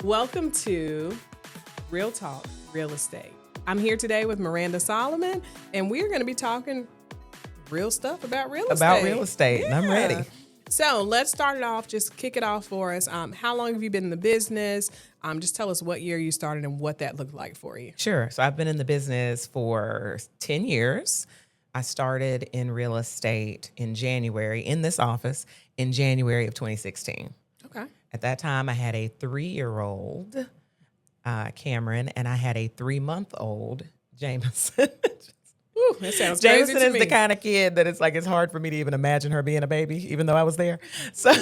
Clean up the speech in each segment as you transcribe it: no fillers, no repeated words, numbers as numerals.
Welcome to Real Talk Real Estate. I'm here today with Miranda Solomon, and we're going to be talking real stuff about real estate. About real estate, and I'm ready. So let's start it off. Just kick it off for us. How long have you been in the business? Just tell us what year you started and what that looked like for you. Sure. So I've been in the business for 10 years. I started in real estate in this office in January of 2016. Okay. At that time, I had a 3-year-old, Cameron, and I had a 3-month-old, Jameson. Ooh, that sounds crazy Jameson to is me. the kind of kid that it's hard for me to even imagine her being a baby, even though I was there. So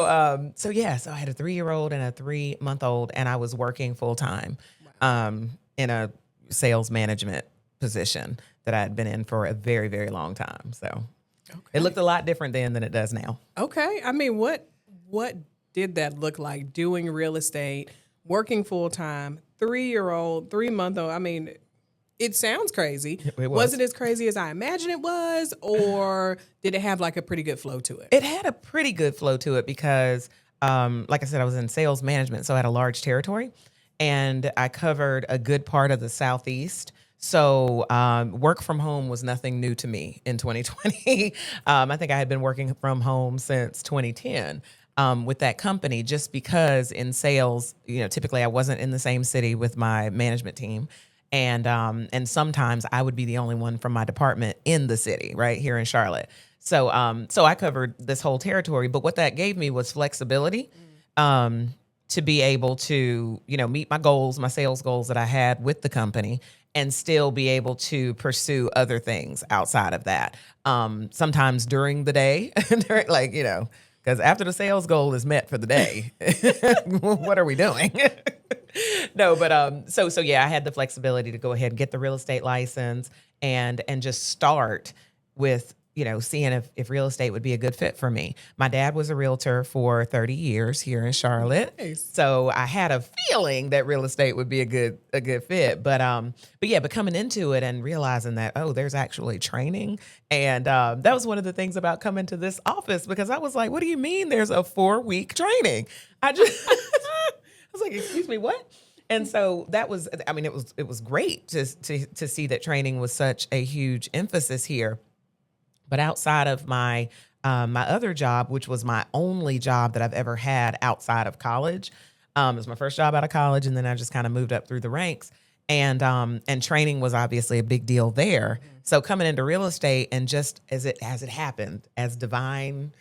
I had a 3-year-old and a 3-month-old, and I was working full time in a sales management position that I had been in for a very, very long time. So It looked a lot different then than it does now. Okay. I mean, what did that look like, doing real estate, working full time, 3-year-old, 3-month-old? I mean, it sounds crazy. It was it as crazy as I imagined it was, or did it have like a pretty good flow to it? It had a pretty good flow to it because, like I said, I was in sales management, so I had a large territory, and I covered a good part of the Southeast. So work from home was nothing new to me in 2020. I think I had been working from home since 2010 with that company, just because in sales, typically I wasn't in the same city with my management team. And sometimes I would be the only one from my department in the city, right here in Charlotte. So I covered this whole territory, but what that gave me was flexibility, to be able to, meet my goals, my sales goals that I had with the company, and still be able to pursue other things outside of that. Sometimes during the day, because after the sales goal is met for the day, what are we doing? No, but I had the flexibility to go ahead and get the real estate license and just start with, seeing if real estate would be a good fit for me. My dad was a realtor for 30 years here in Charlotte. Nice. So I had a feeling that real estate would be a good fit. But coming into it and realizing that, there's actually training. And that was one of the things about coming to this office, because I was like, what do you mean there's a 4-week training? I was like, excuse me, what? And so it was great to see that training was such a huge emphasis here. But outside of my other job, which was my only job that I've ever had outside of college, it was my first job out of college, and then I just kind of moved up through the ranks. And training was obviously a big deal there. So coming into real estate, and just as it happened, as divine,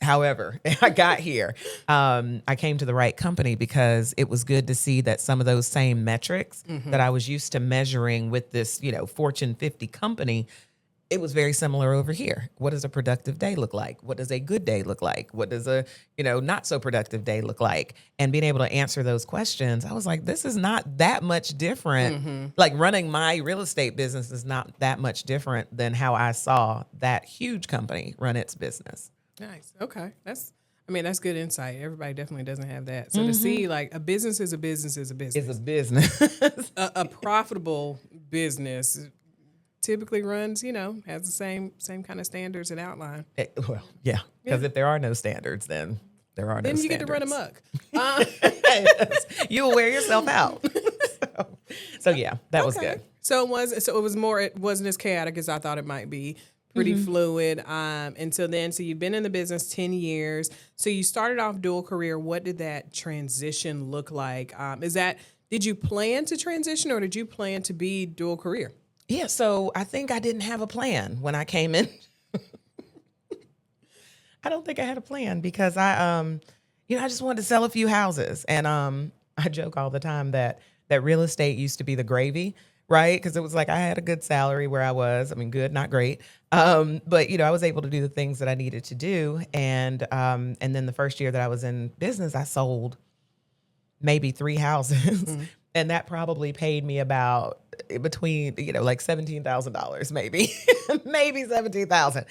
however I got here, I came to the right company, because it was good to see that some of those same metrics that I was used to measuring with this, Fortune 50 company, it was very similar over here. What does a productive day look like? What does a good day look like? What does a, not so productive day look like? And being able to answer those questions, I was like, this is not that much different. Like running my real estate business is not that much different than how I saw that huge company run its business. Nice. Okay. That's good insight. Everybody definitely doesn't have that. So to see, like, a business is a business is a business. It's a business. a profitable business typically runs, has the same kind of standards and outline. Because if there are no standards, then there are no standards. Then you get to run amok. You will wear yourself out. So that was good. So it wasn't as chaotic as I thought it might be. Pretty fluid. So you've been in the business 10 years. So you started off dual career. What did that transition look like? Did you plan to transition, or did you plan to be dual career? Yeah, so I think I didn't have a plan when I came in. I don't think I had a plan, because I just wanted to sell a few houses. And I joke all the time that real estate used to be the gravy, right? Because it was like I had a good salary where I was. I mean, good, not great. But, I was able to do the things that I needed to do. And then the first year that I was in business, I sold maybe 3 houses. And that probably paid me about between, like $17,000, maybe, maybe $17,000.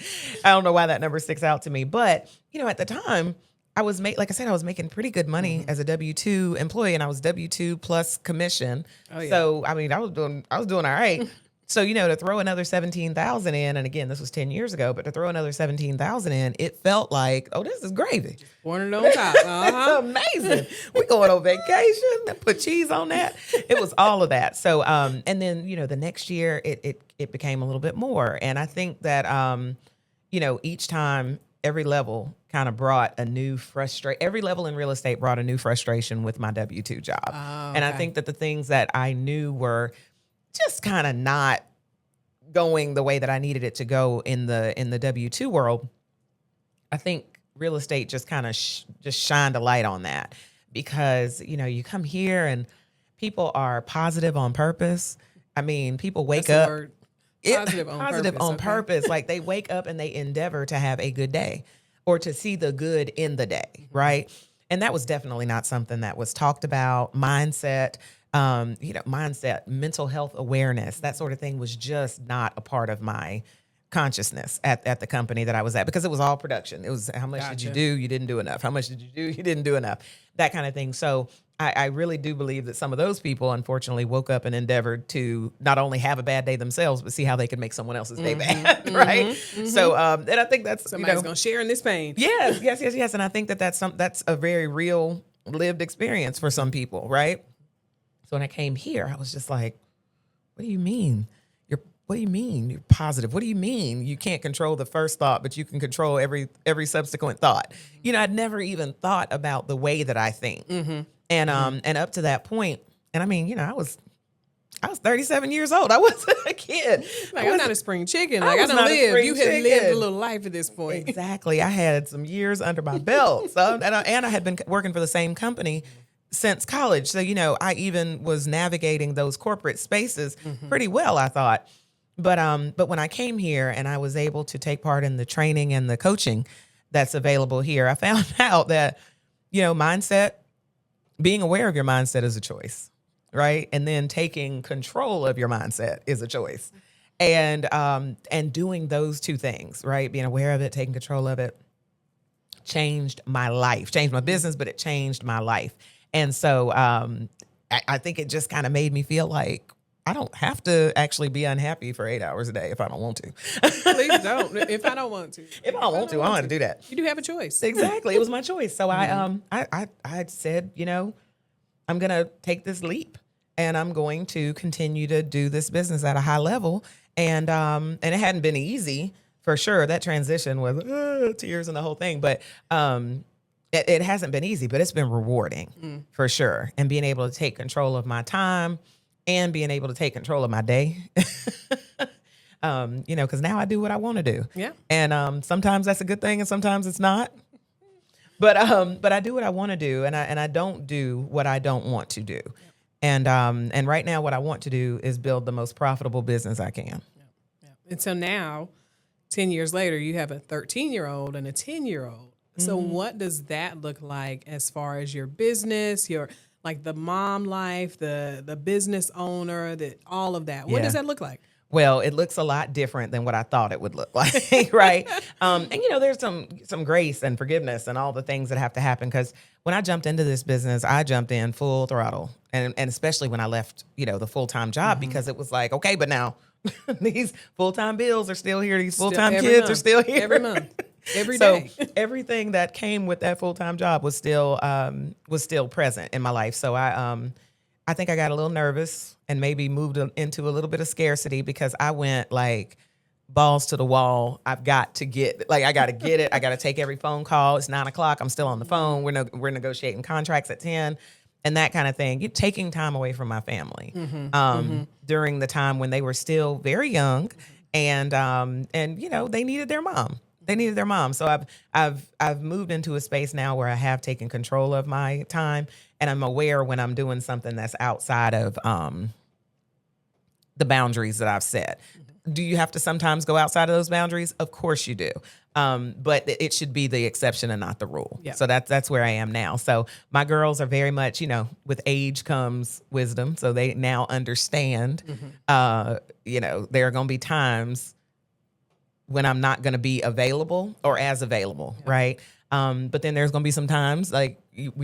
I don't know why that number sticks out to me. But, at the time, I was I was making pretty good money as a W-2 employee, and I was W-2 plus commission. Oh, yeah. So, I was doing all right. So, to throw another 17,000 in, and again, this was 10 years ago, but to throw another 17,000 in, it felt like, oh, this is gravy. Pouring it on top. It's amazing. We going on vacation, put cheese on that. It was all of that. So, and then, the next year it became a little bit more. And I think that, each time, every level kind of brought a new every level in real estate brought a new frustration with my W-2 job. Oh, okay. And I think that the things that I knew were just kind of not going the way that I needed it to go in the W-2 world, I think real estate just kind of just shined a light on that, because, you come here and people are positive on purpose. I mean, people wake up positive on purpose. Like they wake up and they endeavor to have a good day or to see the good in the day. Right. And that was definitely not something that was talked about. Mindset, mental health awareness, that sort of thing was just not a part of my consciousness at the company that I was at, because it was all production. It was how much did you do? You didn't do enough. How much did you do? You didn't do enough. That kind of thing. So I really do believe that some of those people, unfortunately, woke up and endeavored to not only have a bad day themselves, but see how they could make someone else's day bad, right? So, and I think that's somebody's gonna share in this pain. Yes. And I think that's a very real lived experience for some people, right? So when I came here, I was just like, what do you mean? What do you mean you're positive? What do you mean you can't control the first thought, but you can control every subsequent thought? I'd never even thought about the way that I think. And up to that point, and I mean, I was 37 years old. I wasn't a kid. I'm not a spring chicken. Like I don't live. You have lived a little life at this point. Exactly. I had some years under my belt. So and I had been working for the same company since college. So, I even was navigating those corporate spaces pretty well, I thought. But when I came here and I was able to take part in the training and the coaching that's available here, I found out that, mindset, being aware of your mindset is a choice, right? And then taking control of your mindset is a choice. And doing those two things, right? Being aware of it, taking control of it, changed my life, changed my business, but it changed my life. And so I think it just kind of made me feel like I don't have to actually be unhappy for 8 hours a day if I don't want to. Please don't. If I don't want to. If I don't want to, I don't have to do that. You do have a choice. Exactly. It was my choice. So I said, I'm going to take this leap and I'm going to continue to do this business at a high level. And it hadn't been easy for sure. That transition was tears and the whole thing. But it hasn't been easy, but it's been rewarding for sure. And being able to take control of my time and being able to take control of my day, because now I do what I want to do. Yeah. And sometimes that's a good thing and sometimes it's not. But I do what I want to do, and I don't do what I don't want to do. And right now what I want to do is build the most profitable business I can. Yeah. And so now, 10 years later, you have a 13-year-old and a 10-year-old. So what does that look like as far as your business, your like the mom life, the business owner, all of that? What does that look like? Well, it looks a lot different than what I thought it would look like, right? And there's some grace and forgiveness and all the things that have to happen, because when I jumped into this business, I jumped in full throttle, and especially when I left, the full-time job, because it was like, okay, but now these full-time bills are still here, these full-time kids are still here every month. Every day. So everything that came with that full-time job was still present in my life. So I think I got a little nervous and maybe moved into a little bit of scarcity, because I went like balls to the wall. I got to get it. I got to take every phone call. It's 9:00. I'm still on the phone. We're negotiating contracts at 10 and that kind of thing. You're taking time away from my family during the time when they were still very young, and they needed their mom. They needed their mom. So I've moved into a space now where I have taken control of my time, and I'm aware when I'm doing something that's outside of the boundaries that I've set. Do you have to sometimes go outside of those boundaries? Of course you do. But it should be the exception and not the rule. Yeah. So that's where I am now. So my girls are very much, with age comes wisdom. So they now understand, there are going to be times when I'm not going to be available or as available, right? But then there's going to be some times when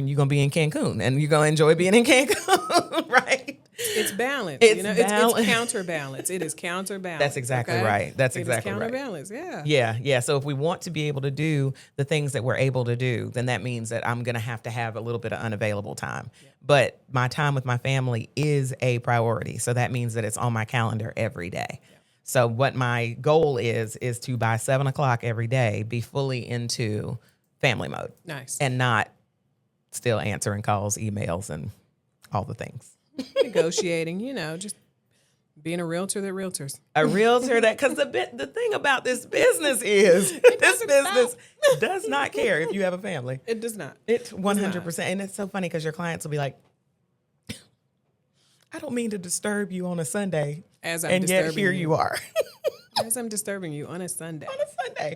you're going to be in Cancun and you're going to enjoy being in Cancun, right? It's balance. It's It's counterbalance. It is counterbalance. That's exactly okay? right. That's It is exactly right. counterbalance. Yeah. Yeah. So if we want to be able to do the things that we're able to do, then that means that I'm going to have a little bit of unavailable time. Yeah. But my time with my family is a priority. So that means that it's on my calendar every day. Yeah. So what my goal is to by 7:00 every day be fully into family mode. Nice. And not still answering calls, emails, and all the things. Negotiating, just being a realtor that realtors. A realtor because the thing about this business is this business does not care if you have a family. It does not. It's 100%. And it's so funny because your clients will be like, I don't mean to disturb you on a Sunday. And yet here you are. As I'm disturbing you on a Sunday.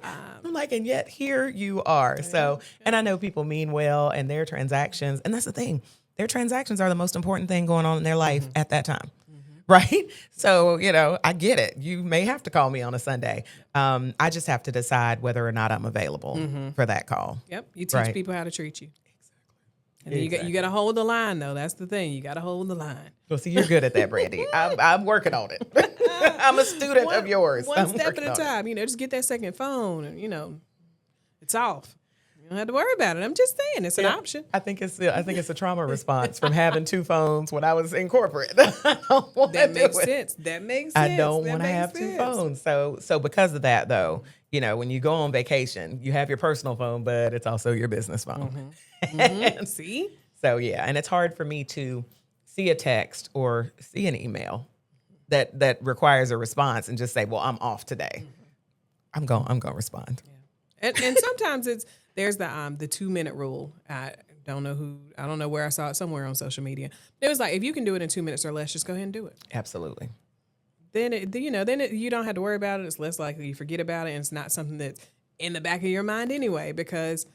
I'm like, and yet here you are. So, and I know people mean well and their transactions. And that's the thing. Their transactions are the most important thing going on in their life at that time. Right? So, I get it. You may have to call me on a Sunday. I just have to decide whether or not I'm available for that call. Yep. You teach people how to treat you. And then you got to hold the line, though. That's the thing. You got to hold the line. Well, see, you're good at that, Brandi. I'm working on it. I'm a student of yours. One step at a time. Just get that second phone and, it's off. You don't have to worry about it. I'm just saying it's an option. I think it's a trauma response from having two phones when I was in corporate. That makes sense. That makes sense. I don't want to have two phones. So because of that, though, when you go on vacation, you have your personal phone, but it's also your business phone. See? So yeah, and it's hard for me to see a text or see an email that requires a response and just say, "Well, I'm off today." I'm going to respond. Yeah. And sometimes there's the 2-minute rule. I don't know where I saw it, somewhere on social media. It was like, if you can do it in 2 minutes or less, just go ahead and do it. Absolutely. Then you don't have to worry about it. It's less likely you forget about it, and it's not something that's in the back of your mind anyway because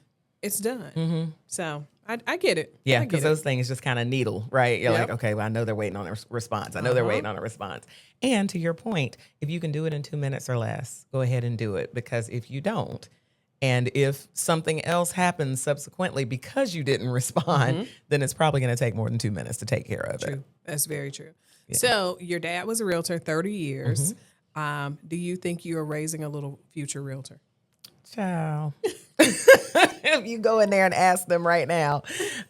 it's done. So I get it. Yeah, because those things just kind of needle, right? You're like, okay, well, I know they're waiting on a response. I know they're waiting on a response. And to your point, if you can do it in 2 minutes or less, go ahead and do it. Because if you don't, and if something else happens subsequently because you didn't respond, then it's probably going to take more than 2 minutes to take care of it. True. That's very true. Yeah. So your dad was a realtor 30 years. Do you think you are raising a little future realtor? Child. If you go in there and ask them right now,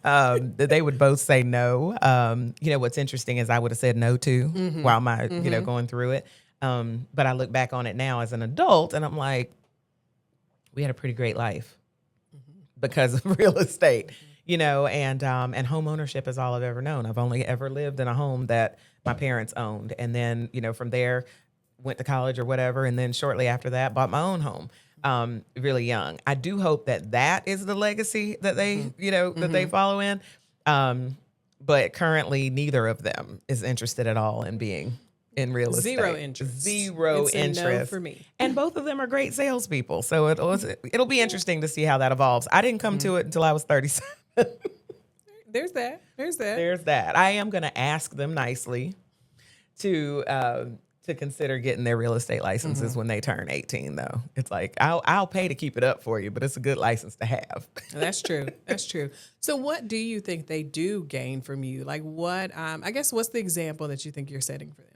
they would both say no. What's interesting is I would have said no too while going through it. But I look back on it now as an adult and I'm like, we had a pretty great life because of real estate, and home ownership is all I've ever known. I've only ever lived in a home that my parents owned. And then, from there went to college or whatever. And then shortly after that, bought my own home. Really young. I do hope that is the legacy that they, that they follow in. But currently neither of them is interested at all in being in real estate. Zero interest. It's interest. A no for me. And both of them are great salespeople. So it'll be interesting to see how that evolves. I didn't come to it until I was 37. There's that. I am going to ask them nicely to consider getting their real estate licenses when they turn 18, though. It's like, I'll pay to keep it up for you, but it's a good license to have. That's true. So what do you think they do gain from you? Like what, what's the example that you think you're setting for them?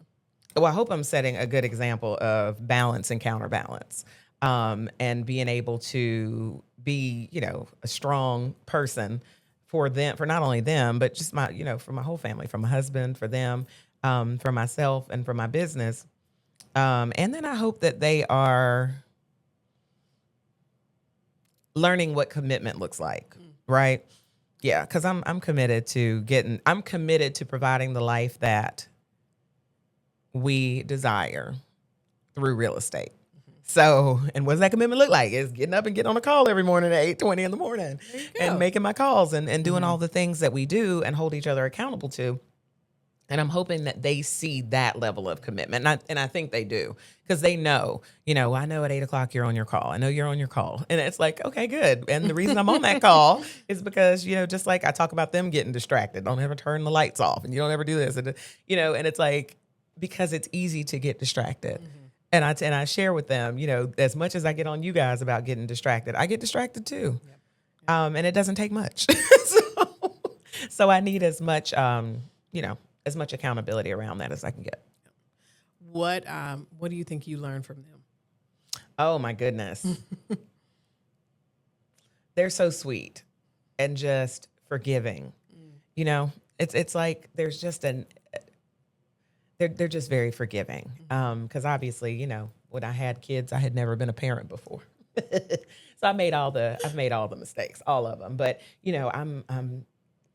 Well, I hope I'm setting a good example of balance and counterbalance, and being able to be, a strong person for them, for not only them, but just for my whole family, for my husband, for them, for myself and for my business. And then I hope that they are learning what commitment looks like, right? Yeah, because I'm committed to providing the life that we desire through real estate. So, and what does that commitment look like? It's getting up and getting on a call every morning at 8:20 in the morning and making my calls and doing all the things that we do and hold each other accountable to. And I'm hoping that they see that level of commitment. And I think they do, because they know, I know at 8:00 you're on your call. I know you're on your call. And it's like, okay, good. And the reason I'm on that call is because, just like I talk about them getting distracted, don't ever turn the lights off and you don't ever do this. And, and it's like, because it's easy to get distracted. And I share with them, as much as I get on you guys about getting distracted, I get distracted too. Yep. And it doesn't take much. So I need as much, as much accountability around that as I can get. What do you think you learned from them? Oh my goodness. They're so sweet and just forgiving. You know, it's like there's just they're just very forgiving. Because obviously, you know, when I had kids, I had never been a parent before. So I've made all the mistakes, all of them. But, you know, I'm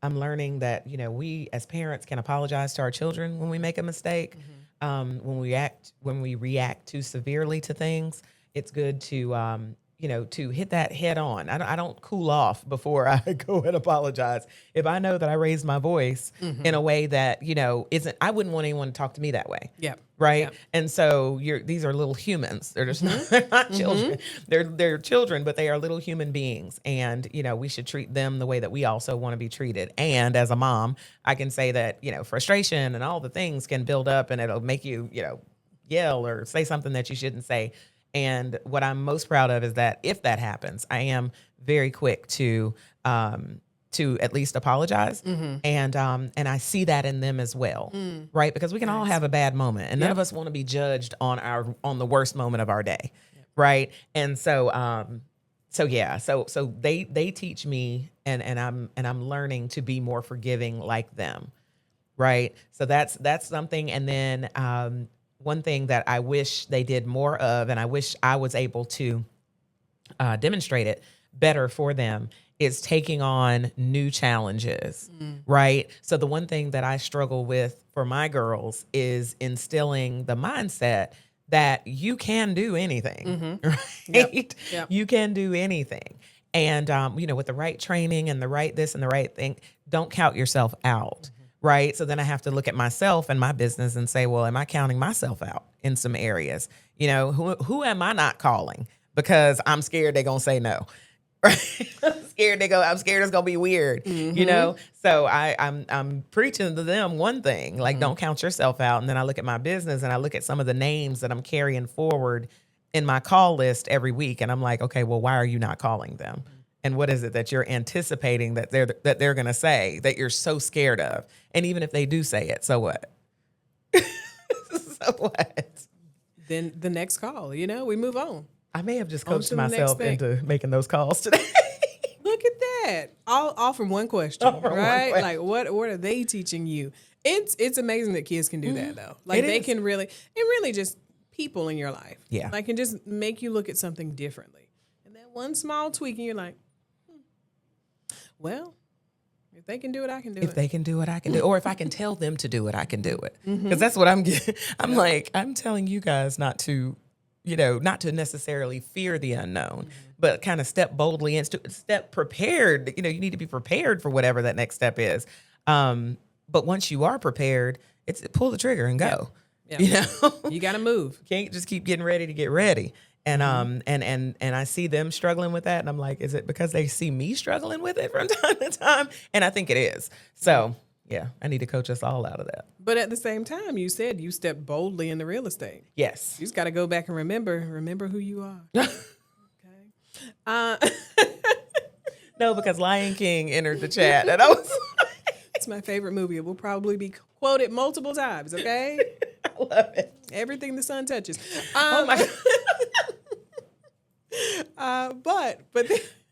learning that, you know, we as parents can apologize to our children when we make a mistake. When we react too severely to things, it's good to, you know, to hit that head on. I don't cool off before I go and apologize. If I know that I raised my voice in a way that, you know, I wouldn't want anyone to talk to me that way. Yeah. Right. Yep. And so these are little humans. They're just they're not children. They're children, but they are little human beings. And, you know, we should treat them the way that we also want to be treated. And as a mom, I can say that, you know, frustration and all the things can build up and it'll make you, you know, yell or say something that you shouldn't say. And what I'm most proud of is that if that happens, I am very quick to at least apologize. And I see that in them as well. Right. Because we can all have a bad moment and none of us want to be judged on the worst moment of our day. Right. And so, so they teach me and I'm learning to be more forgiving like them. Right. So that's something. And then, one thing that I wish they did more of, and I wish I was able to demonstrate it better for them, is taking on new challenges, right? So the one thing that I struggle with for my girls is instilling the mindset that you can do anything, right? Yep. You can do anything. And, you know, with the right training and the right this and the right thing, don't count yourself out. Right. So then I have to look at myself and my business and say, well, am I counting myself out in some areas? You know, who am I not calling because I'm scared they're going to say no. Right. I'm scared it's going to be weird, you know? So I'm preaching to them one thing, like don't count yourself out. And then I look at my business and I look at some of the names that I'm carrying forward in my call list every week. And I'm like, okay, well, why are you not calling them? And what is it that you're anticipating that they're going to say that you're so scared of? And even if they do say it, so what? So what? Then the next call, you know, we move on. I may have just On coached to the next myself thing. into making those calls today. Look at that. All from one question, All from one right? question. Like what are they teaching you? It's amazing that kids can do that though. Like It they is. can really just people in your life. Yeah. Like can just make you look at something differently. And that one small tweak and you're like, well, if they can do it, I can do it. If they can do it, I can do it. Or if I can tell them to do it, I can do it. Because that's what I'm getting. I'm like, I'm telling you guys not to, you know, not to necessarily fear the unknown, but kind of step boldly into step prepared. You know, you need to be prepared for whatever that next step is. But once you are prepared, it's pull the trigger and go. Yeah. You know, You got to move. can't just keep getting ready to get ready. And and I see them struggling with that, and I'm like, is it because they see me struggling with it from time to time? And I think it is. So yeah, I need to coach us all out of that. But at the same time, you said you stepped boldly into real estate. Yes. You just got to go back and remember who you are. Okay. No, because Lion King entered the chat, and I was It's my favorite movie. It will probably be quoted multiple times. Okay. I love it. Everything the sun touches. Oh my God. But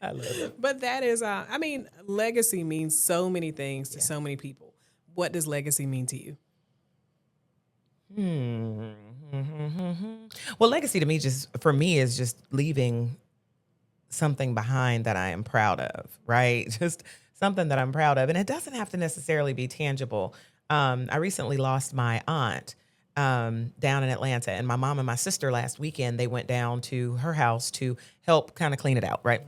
I love it. but that is, I mean, legacy means so many things to so many people. What does legacy mean to you? Well, legacy to me for me is just leaving something behind that I am proud of, right? Just something that I'm proud of. And it doesn't have to necessarily be tangible. I recently lost my aunt down in Atlanta, and my mom and my sister last weekend, they went down to her house to help kind of clean it out, right?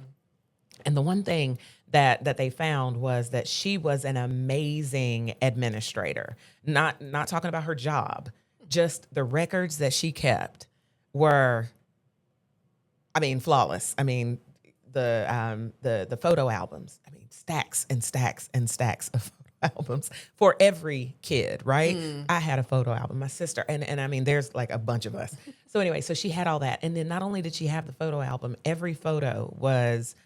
And the one thing that they found was that she was an amazing administrator. Not talking about her job, just the records that she kept were, I mean, flawless. I mean, the photo albums. I mean, stacks and stacks and stacks of photo albums for every kid, right? I had a photo album, my sister, and I mean, there's like a bunch of us. So anyway, so she had all that. And then not only did she have the photo album, every photo was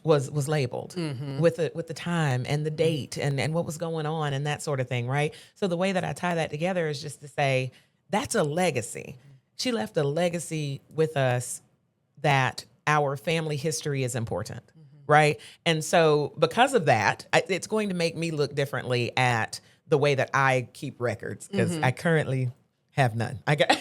was labeled with the time and the date and what was going on and that sort of thing, right? So the way that I tie that together is just to say that's a legacy. She left a legacy with us that our family history is important, right? And so because of that, it's going to make me look differently at the way that I keep records, because I currently have none. I got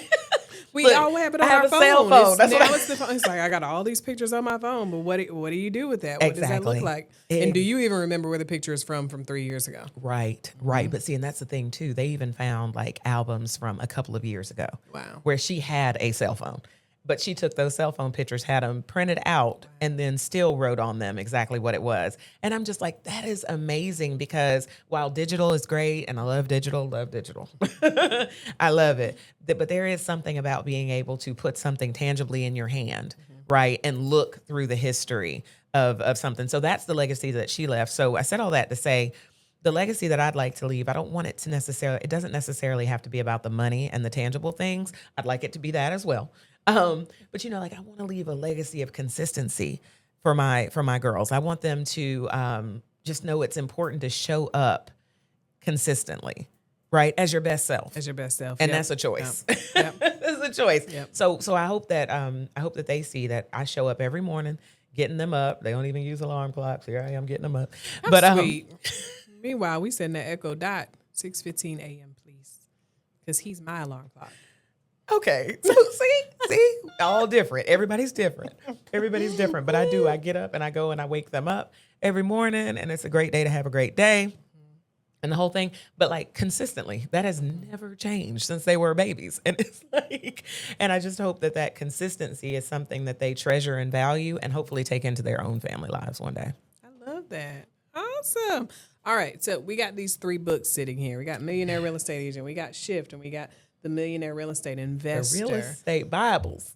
We Look, all have it I on have our a phone. cell phone. That's what It's the phone. It's like, I got all these pictures on my phone, but what do you do with that? What does that look Exactly. like? And do you even remember where the picture is from 3 years ago? Right. But see, and that's the thing too. They even found like albums from a couple of years ago. Wow. Where she had a cell phone. But she took those cell phone pictures, had them printed out, and then still wrote on them exactly what it was. And I'm just like, that is amazing, because while digital is great, and I love digital, I love it. But there is something about being able to put something tangibly in your hand, right? And look through the history of something. So that's the legacy that she left. So I said all that to say, the legacy that I'd like to leave, I don't want it to it doesn't necessarily have to be about the money and the tangible things. I'd like it to be that as well. But like, I want to leave a legacy of consistency for my girls. I want them to just know it's important to show up consistently, right? As your best self. As your best self. And that's a choice. Yep. That's a choice. Yep. So I hope that they see that I show up every morning, getting them up. They don't even use alarm clocks. Here I am getting them up. That's sweet. Meanwhile, we send that Echo Dot 6:15 a.m. please, because he's my alarm clock. Okay. So see, all different. Everybody's different. But I get up and I go and I wake them up every morning, and it's a great day to have a great day and the whole thing. But like consistently, that has never changed since they were babies. And it's like, and I just hope that consistency is something that they treasure and value and hopefully take into their own family lives one day. I love that. Awesome. All right. So we got these 3 books sitting here. We got Millionaire Real Estate Agent, we got Shift, and we got The Millionaire Real Estate Investor. The real estate Bibles.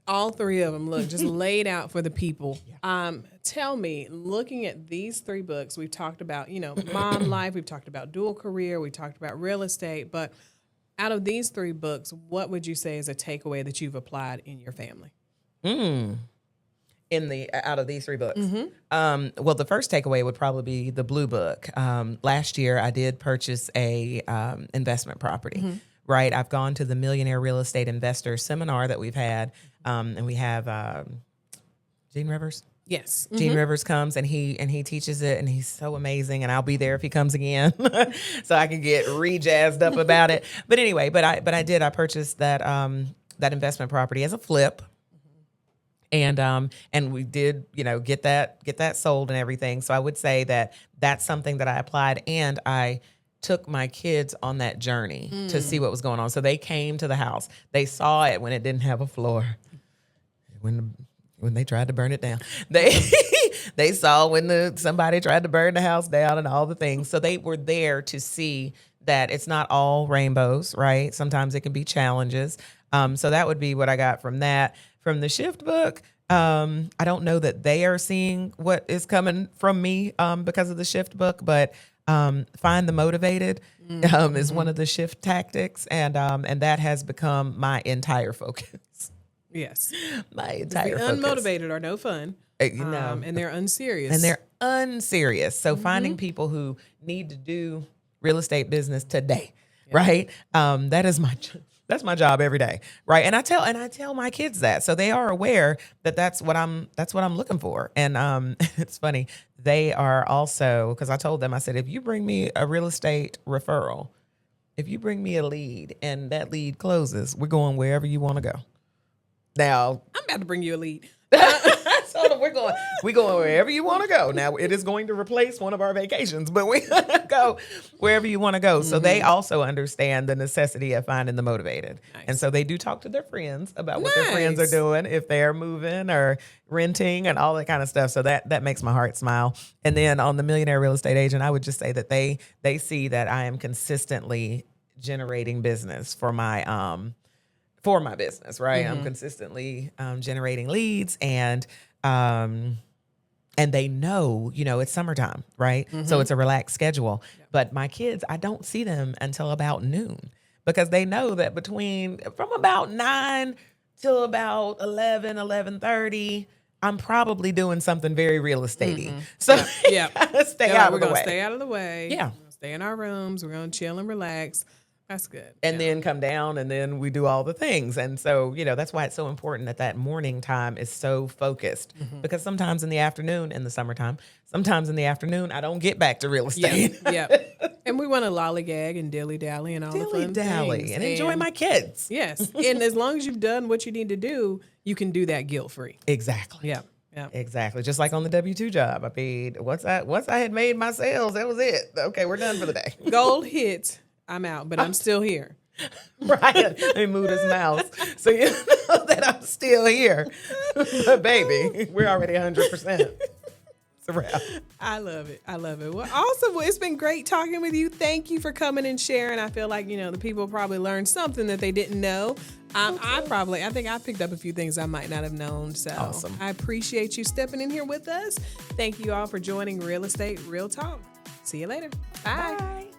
All 3 of them, look, just laid out for the people. Tell me, looking at these 3 books, we've talked about, mom life, we've talked about dual career, we talked about real estate, but out of these 3 books, what would you say is a takeaway that you've applied in your family? Out of these 3 books. Well, the first takeaway would probably be the Blue Book. Last year, I did purchase a investment property. Right, I've gone to the Millionaire Real Estate Investor seminar that we've had, and we have Gene Rivers. Yes, Gene Rivers comes and he teaches it, and he's so amazing. And I'll be there if he comes again, so I can get jazzed up about it. But anyway, I purchased that investment property as a flip. And we did, get that sold and everything. So I would say that that's something that I applied, and I took my kids on that journey to see what was going on. So they came to the house. They saw it when it didn't have a floor. When they tried to burn it down. They saw when somebody tried to burn the house down and all the things. So they were there to see that it's not all rainbows, right? Sometimes it can be challenges. So that would be what I got from that. From the Shift book, I don't know that they are seeing what is coming from me because of the Shift book, but find the motivated is one of the Shift tactics, and that has become my entire focus. Yes, my entire the focus. Unmotivated are no fun, and they're unserious. So finding people who need to do real estate business today, right? That's my job every day, right? And I tell my kids that, so they are aware that that's what I'm looking for. And it's funny, they are also, because I told them, I said, if you bring me a real estate referral, if you bring me a lead and that lead closes, we're going wherever you want to go. Now I'm about to bring you a lead. So we're going wherever you want to go. Now it is going to replace one of our vacations, but we're gonna go wherever you want to go. So they also understand the necessity of finding the motivated. Nice. And so they do talk to their friends about what their friends are doing, if they're moving or renting and all that kind of stuff. So that makes my heart smile. And then on the Millionaire Real Estate Agent, I would just say that they see that I am consistently generating business for my business, right? I'm consistently generating leads, and they know, it's summertime, right? So it's a relaxed schedule. Yep. But my kids, I don't see them until about noon, because they know that from about 9 till about 11:30, I'm probably doing something very real estate-y. So stay out of the way. We're going to stay out of the way. Yeah. We're gonna stay in our rooms. We're going to chill and relax. That's good. And then come down, and then we do all the things. And so, that's why it's so important that morning time is so focused. Because sometimes in the afternoon, in the summertime, I don't get back to real estate. Yeah. And we want to lollygag and dilly-dally and all the fun things. And enjoy my kids. Yes. And as long as you've done what you need to do, you can do that guilt-free. Exactly. Yeah. Exactly. Just like on the W-2 job. I mean, once I had made my sales, that was it. Okay, we're done for the day. Goal hit. I'm out, but I'm still here. Right. Let me move this mouse so you know that I'm still here. But baby, we're already 100%. It's a wrap. I love it. Well, awesome. Well, it's been great talking with you. Thank you for coming and sharing. I feel like, the people probably learned something that they didn't know. I think I picked up a few things I might not have known. So awesome. I appreciate you stepping in here with us. Thank you all for joining Real Estate Real Talk. See you later. Bye.